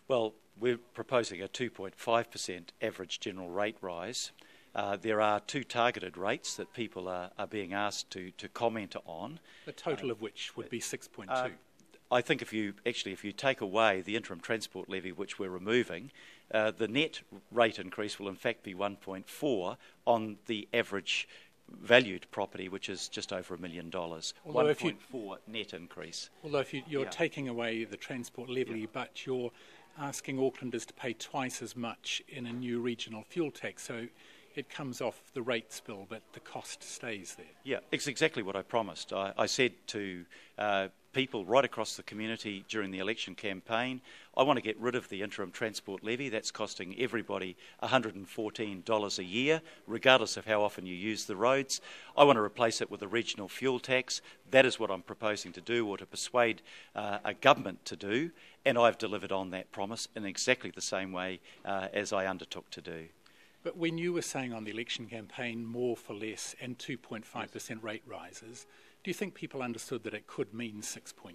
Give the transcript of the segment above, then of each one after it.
Well, we're proposing a 2.5% average general rate rise. There are two targeted rates that people are being asked to comment on. The total of which would be 6.2. I think if you take away the interim transport levy, which we're removing, the net rate increase will in fact be 1.4 on the average valued property, which is just over $1 million. 1.4 net increase. Although if you're taking away the transport levy, but you're asking Aucklanders to pay twice as much in a new regional fuel tax, so it comes off the rates bill, but the cost stays there. Yeah, it's exactly what I promised. I said to people right across the community during the election campaign, I want to get rid of the interim transport levy. That's costing everybody $114 a year, regardless of how often you use the roads. I want to replace it with a regional fuel tax. That is what I'm proposing to do, or to persuade a government to do, and I've delivered on that promise in exactly the same way as I undertook to do. But when you were saying on the election campaign more for less and 2.5% rate rises, do you think people understood that it could mean 6.2?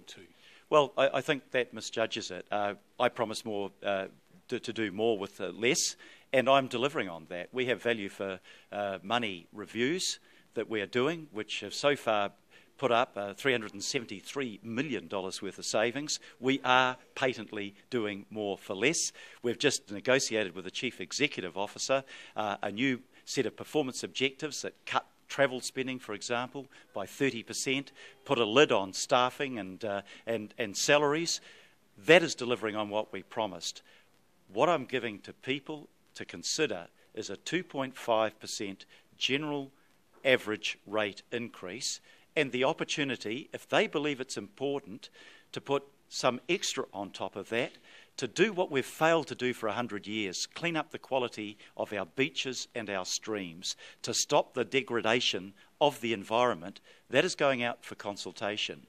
Well, I think that misjudges it. I promised more to do more with less, and I'm delivering on that. We have value for money reviews that we are doing, which have so far put up $373 million worth of savings. We are patently doing more for less. We've just negotiated with the Chief Executive Officer a new set of performance objectives that cut travel spending, for example, by 30%, put a lid on staffing and salaries. That is delivering on what we promised. What I'm giving to people to consider is a 2.5% general average rate increase, and the opportunity, if they believe it's important, to put some extra on top of that, to do what we've failed to do for 100 years, clean up the quality of our beaches and our streams, to stop the degradation of the environment. That is going out for consultation.